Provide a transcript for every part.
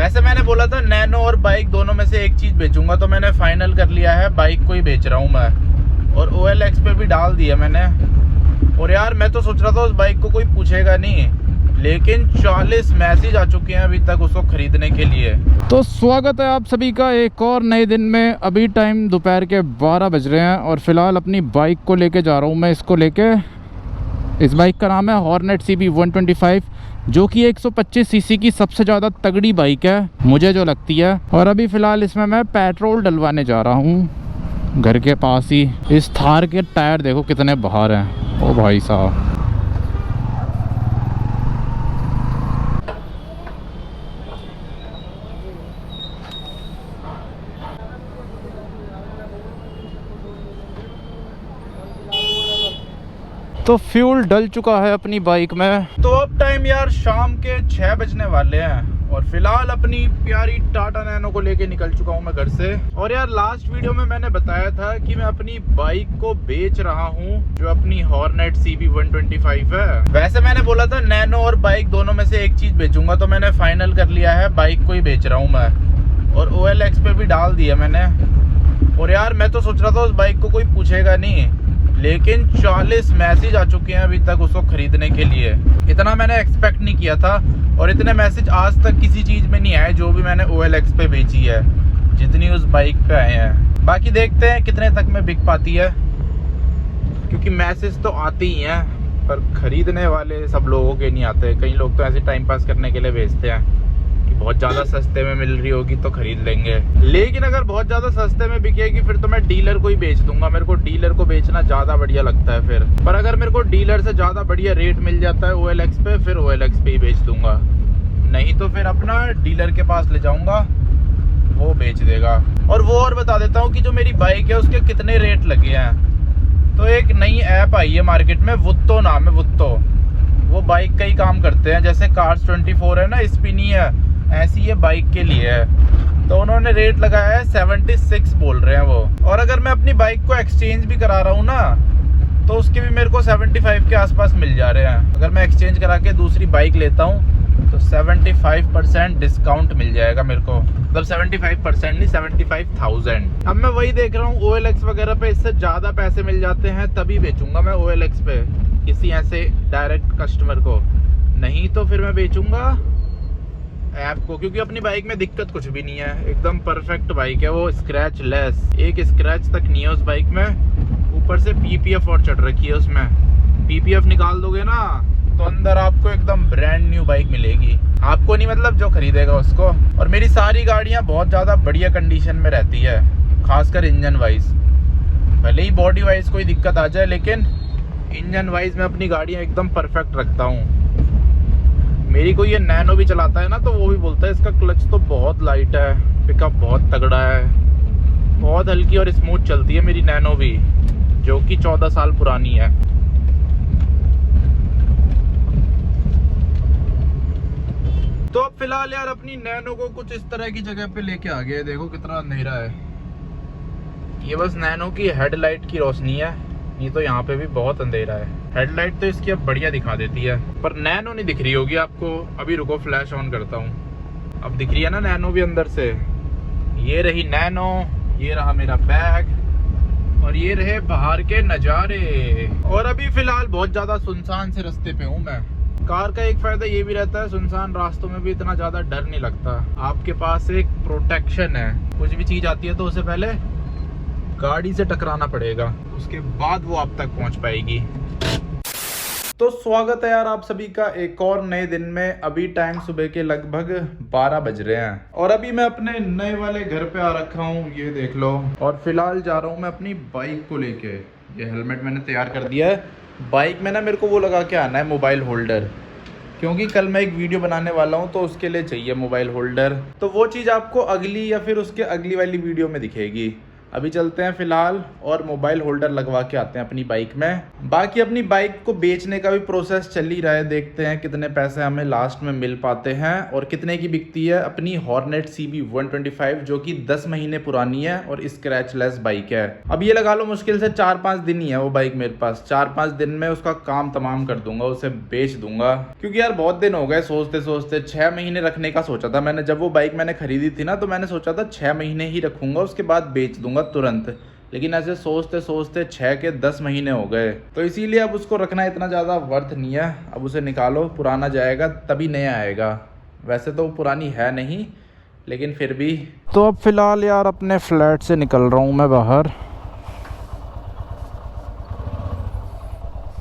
वैसे मैंने बोला था नैनो और बाइक दोनों में से एक चीज़ बेचूंगा, तो मैंने फाइनल कर लिया है बाइक को ही बेच रहा हूँ मैं। और OLX पे भी डाल दिया मैंने। और यार मैं तो सोच रहा था उस बाइक को कोई पूछेगा नहीं, लेकिन 40 मैसेज आ चुके हैं अभी तक उसको खरीदने के लिए। तो स्वागत है आप सभी का एक और नए दिन में। अभी टाइम दोपहर के 12 बज रहे हैं और फिलहाल अपनी बाइक को लेके जा रहा हूँ मैं। इसको लेके, इस बाइक का नाम है हॉर्नेट CB 125, जो कि 125 सीसी की सबसे ज़्यादा तगड़ी बाइक है मुझे जो लगती है। और अभी फ़िलहाल इसमें मैं पेट्रोल डलवाने जा रहा हूँ घर के पास ही। इस थार के टायर देखो कितने बाहर हैं, ओ भाई साहब। तो फ्यूल डल चुका है अपनी बाइक में। तो अब टाइम यार शाम के 6 बजने वाले हैं और फिलहाल अपनी प्यारी टाटा नैनो को लेके निकल चुका हूँ मैं घर से। और यार लास्ट वीडियो में मैंने बताया था कि मैं अपनी बाइक को बेच रहा हूँ, जो अपनी हॉर्नेट CB 125 है। वैसे मैंने बोला था नैनो और बाइक दोनों में से एक चीज बेचूंगा, तो मैंने फाइनल कर लिया है बाइक को ही बेच रहा हूँ मैं। और OLX पे भी डाल दिया मैंने। और यार मैं तो सोच रहा था उस बाइक को कोई पूछेगा नहीं, लेकिन 40 मैसेज आ चुके हैं अभी तक उसको खरीदने के लिए। इतना मैंने एक्सपेक्ट नहीं किया था और इतने मैसेज आज तक किसी चीज़ में नहीं आए जो भी मैंने OLX पे बेची है, जितनी उस बाइक पे आए हैं। बाकी देखते हैं कितने तक में बिक पाती है, क्योंकि मैसेज तो आते ही हैं पर खरीदने वाले सब लोगों के नहीं आते। कई लोग तो ऐसे टाइम पास करने के लिए बेचते हैं कि बहुत ज़्यादा सस्ते में मिल रही होगी तो खरीद लेंगे। लेकिन अगर बहुत ज़्यादा सस्ते में बिकेगी फिर तो मैं डीलर को ही बेच दूंगा। मेरे को डीलर को बेचना ज़्यादा बढ़िया लगता है फिर। पर अगर मेरे को डीलर से ज़्यादा बढ़िया रेट मिल जाता है OLX पे, फिर OLX पे ही बेच दूंगा। नहीं तो फिर अपना डीलर के पास ले जाऊंगा, वो बेच देगा। और वो और बता देता हूँ कि जो मेरी बाइक है उसके कितने रेट लगे हैं। तो एक नई ऐप आई है मार्केट में, वुत्तो नाम है, वुत्तो। वो बाइक का ही काम करते हैं, जैसे Cars24 है ना, स्पिनी है, ऐसी ये बाइक के लिए है। तो उन्होंने रेट लगाया है 76 बोल रहे हैं वो। और अगर मैं अपनी बाइक को एक्सचेंज भी करा रहा हूँ ना, तो उसके भी मेरे को 75 के आसपास मिल जा रहे हैं। अगर मैं एक्सचेंज करा के दूसरी बाइक लेता हूँ तो 75% डिस्काउंट मिल जाएगा मेरे को। मतलब 75% नहीं, 75,000। अब मैं वही देख रहा हूँ OLX वगैरह पे इससे ज़्यादा पैसे मिल जाते हैं तभी बेचूंगा मैं OLX पे किसी ऐसे डायरेक्ट कस्टमर को। नहीं तो फिर मैं बेचूंगा ऐप को, क्योंकि अपनी बाइक में दिक्कत कुछ भी नहीं है, एकदम परफेक्ट बाइक है वो, स्क्रैच लेस। एक स्क्रैच तक नहीं है उस बाइक में। ऊपर से PPF और चढ़ रखी है उसमें। PPF निकाल दोगे ना तो अंदर आपको एकदम ब्रांड न्यू बाइक मिलेगी। आपको नहीं, मतलब जो खरीदेगा उसको। और मेरी सारी गाड़ियाँ बहुत ज़्यादा बढ़िया कंडीशन में रहती है, खासकर इंजन वाइज। भले ही बॉडी वाइज कोई दिक्कत आ जाए, लेकिन इंजन वाइज मैं अपनी गाड़ियाँ एकदम परफेक्ट रखता हूँ। मेरी कोई ये नैनो भी चलाता है ना, तो वो भी बोलता है इसका क्लच तो बहुत लाइट है, पिकअप बहुत तगड़ा है। बहुत हल्की और स्मूथ चलती है मेरी नैनो भी, जो कि 14 साल पुरानी है। तो अब फिलहाल यार अपनी नैनो को कुछ इस तरह की जगह पे लेके आ गए। देखो कितना अंधेरा है। ये बस नैनो की हेडलाइट की रोशनी है, नहीं तो यहाँ पे भी बहुत अंधेरा है। हेडलाइट तो इसकी अब बढ़िया दिखा देती है, पर नैनो नहीं दिख रही होगी आपको। अभी रुको, फ्लैश ऑन करता हूँ। अब दिख रही है ना नैनो भी अंदर से। ये रही नैनो, ये रहा मेरा बैग और ये रहे बाहर के नज़ारे। और अभी फिलहाल बहुत ज़्यादा सुनसान से रास्ते पे हूँ मैं। कार का एक फायदा ये भी रहता है, सुनसान रास्तों में भी इतना ज़्यादा डर नहीं लगता। आपके पास एक प्रोटेक्शन है, कुछ भी चीज़ आती है तो उससे पहले गाड़ी से टकराना पड़ेगा, उसके बाद वो आप तक पहुंच पाएगी। तो स्वागत है यार आप सभी का एक और नए दिन में। अभी टाइम सुबह के लगभग 12 बज रहे हैं और अभी मैं अपने नए वाले घर पे आ रखा हूँ, ये देख लो। और फिलहाल जा रहा हूँ मैं अपनी बाइक को लेके। ये हेलमेट मैंने तैयार कर दिया है। बाइक में ना मेरे को वो लगा के आना है, मोबाइल होल्डर, क्योंकि कल मैं एक वीडियो बनाने वाला हूँ तो उसके लिए चाहिए मोबाइल होल्डर। तो वो चीज़ आपको अगली या फिर उसके अगली वाली वीडियो में दिखेगी। अभी चलते हैं फ़िलहाल और मोबाइल होल्डर लगवा के आते हैं अपनी बाइक में। बाकी अपनी बाइक को बेचने का भी प्रोसेस चल ही रहा है, देखते हैं कितने पैसे हमें लास्ट में मिल पाते हैं और कितने की बिकती है अपनी हॉर्नेट CB 125 जो कि 10 महीने पुरानी है और स्क्रैचलेस बाइक है। अब ये लगा लो मुश्किल से 4-5 दिन ही है वो बाइक मेरे पास। 4-5 दिन में उसका काम तमाम कर दूंगा, उसे बेच दूंगा। क्योंकि यार बहुत दिन हो गए सोचते सोचते। 6 महीने रखने का सोचा था मैंने, जब वो बाइक मैंने खरीदी थी ना तो मैंने सोचा था 6 महीने ही रखूंगा, उसके बाद बेच दूंगा तुरंत। लेकिन ऐसे सोचते सोचते 6 के 10 महीने हो गए, तो इसीलिए अब उसको रखना इतना ज़्यादा वर्थ नहीं है। अब उसे निकालो, पुराना जाएगा तभी नया आएगा। वैसे तो पुरानी है नहीं, लेकिन फिर भी। तो अब फ़िलहाल यार अपने फ्लैट से निकल रहा हूँ मैं बाहर,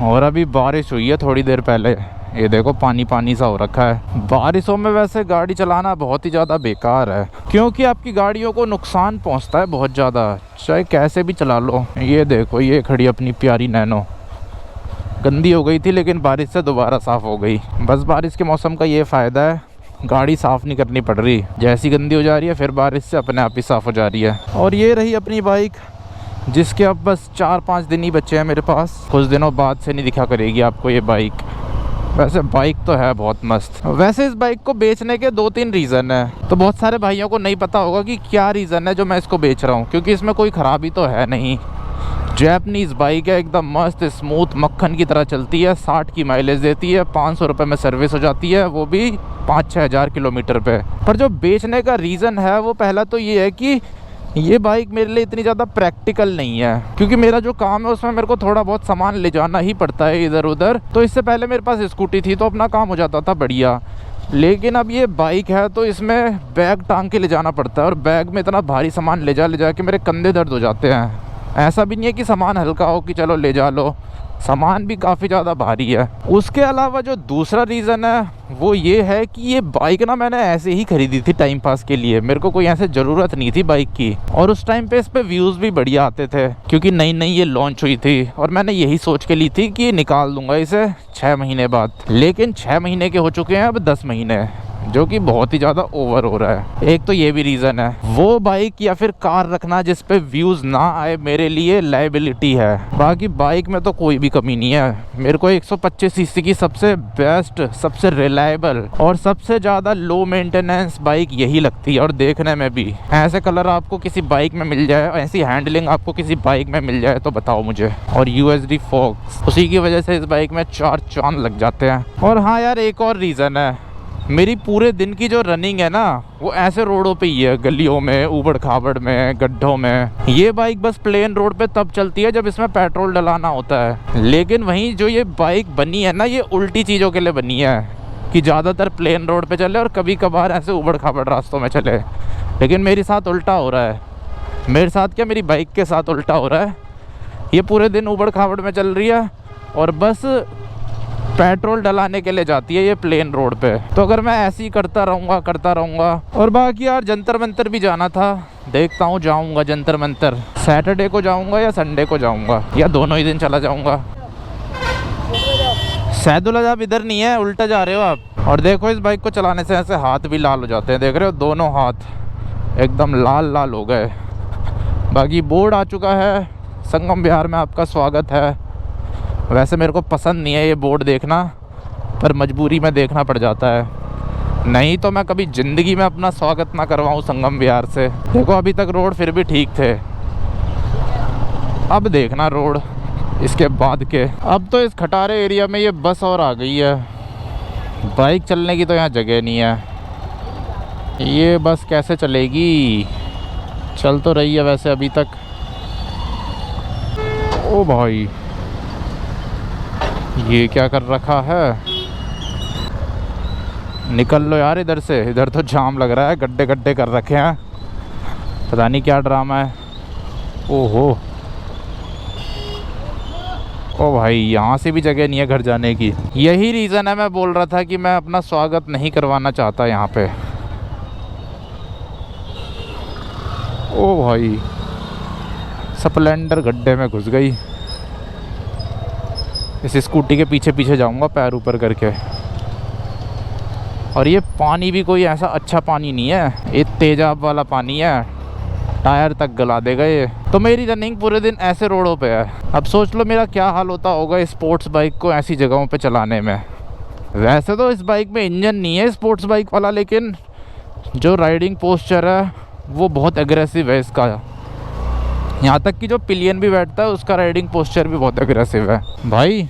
और अभी बारिश हुई है थोड़ी देर पहले। ये देखो पानी पानी सा हो रखा है। बारिशों में वैसे गाड़ी चलाना बहुत ही ज़्यादा बेकार है, क्योंकि आपकी गाड़ियों को नुकसान पहुंचता है बहुत ज़्यादा, चाहे कैसे भी चला लो। ये देखो ये खड़ी अपनी प्यारी नैनो, गंदी हो गई थी लेकिन बारिश से दोबारा साफ़ हो गई। बस बारिश के मौसम का ये फ़ायदा है, गाड़ी साफ़ नहीं करनी पड़ रही। जैसी गंदी हो जा रही है फिर बारिश से अपने आप ही साफ़ हो जा रही है। और ये रही अपनी बाइक, जिसके अब बस 4-5 दिन ही बचे हैं मेरे पास। कुछ दिनों बाद से नहीं दिखा करेगी आपको ये बाइक। वैसे बाइक तो है बहुत मस्त। वैसे इस बाइक को बेचने के 2-3 रीज़न है, तो बहुत सारे भाइयों को नहीं पता होगा कि क्या रीज़न है जो मैं इसको बेच रहा हूँ। क्योंकि इसमें कोई ख़राबी तो है नहीं, जैपनीज़ बाइक है, एकदम मस्त स्मूथ मक्खन की तरह चलती है, 60 की माइलेज देती है, 500 रुपये में सर्विस हो जाती है, वो भी 5-6 हज़ार किलोमीटर पे। पर जो बेचने का रीज़न है वो पहला तो ये है कि ये बाइक मेरे लिए इतनी ज़्यादा प्रैक्टिकल नहीं है, क्योंकि मेरा जो काम है उसमें मेरे को थोड़ा बहुत सामान ले जाना ही पड़ता है इधर उधर। तो इससे पहले मेरे पास स्कूटी थी तो अपना काम हो जाता था बढ़िया, लेकिन अब ये बाइक है तो इसमें बैग टांग के ले जाना पड़ता है, और बैग में इतना भारी सामान ले जा के मेरे कंधे दर्द हो जाते हैं। ऐसा भी नहीं है कि सामान हल्का हो कि चलो ले जा लो, सामान भी काफ़ी ज़्यादा भारी है। उसके अलावा जो दूसरा रीज़न है वो ये है कि ये बाइक ना मैंने ऐसे ही ख़रीदी थी टाइम पास के लिए, मेरे को कोई ऐसे ज़रूरत नहीं थी बाइक की। और उस टाइम पे इस पे व्यूज़ भी बढ़िया आते थे, क्योंकि नई नई ये लॉन्च हुई थी, और मैंने यही सोच के ली थी कि निकाल दूंगा इसे 6 महीने बाद। लेकिन 6 महीने के हो चुके हैं अब 10 महीने, जो कि बहुत ही ज़्यादा ओवर हो रहा है। एक तो ये भी रीज़न है। वो बाइक या फिर कार रखना जिस पे व्यूज़ ना आए मेरे लिए लायबिलिटी है। बाकी बाइक में तो कोई भी कमी नहीं है। मेरे को 125 सीसी की सबसे बेस्ट, सबसे रिलायबल और सबसे ज़्यादा लो मेंटेनेंस बाइक यही लगती है। और देखने में भी ऐसे कलर आपको किसी बाइक में मिल जाए, ऐसी हैंडलिंग आपको किसी बाइक में मिल जाए तो बताओ मुझे। और USD फोक्स, उसी की वजह से इस बाइक में 4 चांद लग जाते हैं। और हाँ यार, एक और रीज़न है, मेरी पूरे दिन की जो रनिंग है ना वो ऐसे रोडों पे ही है, गलियों में, ऊबड़ खाबड़ में, गड्ढों में। ये बाइक बस प्लेन रोड पे तब चलती है जब इसमें पेट्रोल डलाना होता है। लेकिन वहीं जो ये बाइक बनी है ना, ये उल्टी चीज़ों के लिए बनी है कि ज़्यादातर प्लेन रोड पे चले और कभी कभार ऐसे ऊबड़ खाबड़ रास्तों में चले। लेकिन मेरे साथ उल्टा हो रहा है। मेरे साथ क्या, मेरी बाइक के साथ उल्टा हो रहा है। ये पूरे दिन ऊबड़ खाबड़ में चल रही है और बस पेट्रोल डलाने के लिए जाती है ये प्लेन रोड पे। तो अगर मैं ऐसे ही करता रहूँगा। और बाकी यार जंतर मंतर भी जाना था, देखता हूँ जाऊँगा जंतर मंतर। सैटरडे को जाऊँगा या संडे को जाऊँगा, या दोनों ही दिन चला जाऊँगा। सैदुल अजाब इधर नहीं है, उल्टा जा रहे हो आप। और देखो इस बाइक को चलाने से ऐसे हाथ भी लाल हो जाते हैं, देख रहे हो, दोनों हाथ एकदम लाल लाल हो गए। बाकी बोर्ड आ चुका है, संगम विहार में आपका स्वागत है। वैसे मेरे को पसंद नहीं है ये बोर्ड देखना, पर मजबूरी में देखना पड़ जाता है, नहीं तो मैं कभी ज़िंदगी में अपना स्वागत ना करवाऊँ संगम विहार से। देखो अभी तक रोड फिर भी ठीक थे, अब देखना रोड इसके बाद के। अब तो इस खटारे एरिया में ये बस और आ गई है, बाइक चलने की तो यहाँ जगह नहीं है। ये बस कैसे चलेगी, चल तो रही है वैसे अभी तक। ओ भाई, ये क्या कर रखा है, निकल लो यार इधर से, इधर तो जाम लग रहा है, गड्ढे गड्ढे कर रखे हैं, पता नहीं क्या ड्रामा है। ओहो, ओ भाई, यहाँ से भी जगह नहीं है घर जाने की। यही रीज़न है, मैं बोल रहा था कि मैं अपना स्वागत नहीं करवाना चाहता यहाँ पे। ओ भाई, स्प्लेंडर गड्ढे में घुस गई। इस स्कूटी के पीछे पीछे जाऊंगा पैर ऊपर करके। और ये पानी भी कोई ऐसा अच्छा पानी नहीं है, ये तेजाब वाला पानी है। टायर तक गला देगा ये। तो मेरी रनिंग पूरे दिन ऐसे रोडों पे है। अब सोच लो मेरा क्या हाल होता होगा स्पोर्ट्स बाइक को ऐसी जगहों पे चलाने में। वैसे तो इस बाइक में इंजन नहीं है स्पोर्ट्स बाइक वाला, लेकिन जो राइडिंग पोस्चर है वो बहुत एग्रेसिव है इसका। यहाँ तक कि जो पिलियन भी बैठता है उसका राइडिंग पोस्चर भी बहुत एग्रेसिव है। भाई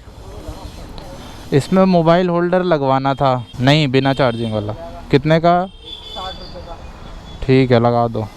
इसमें मोबाइल होल्डर लगवाना था, नहीं बिना चार्जिंग वाला। कितने का? 60 रुपये का। ठीक है लगा दो।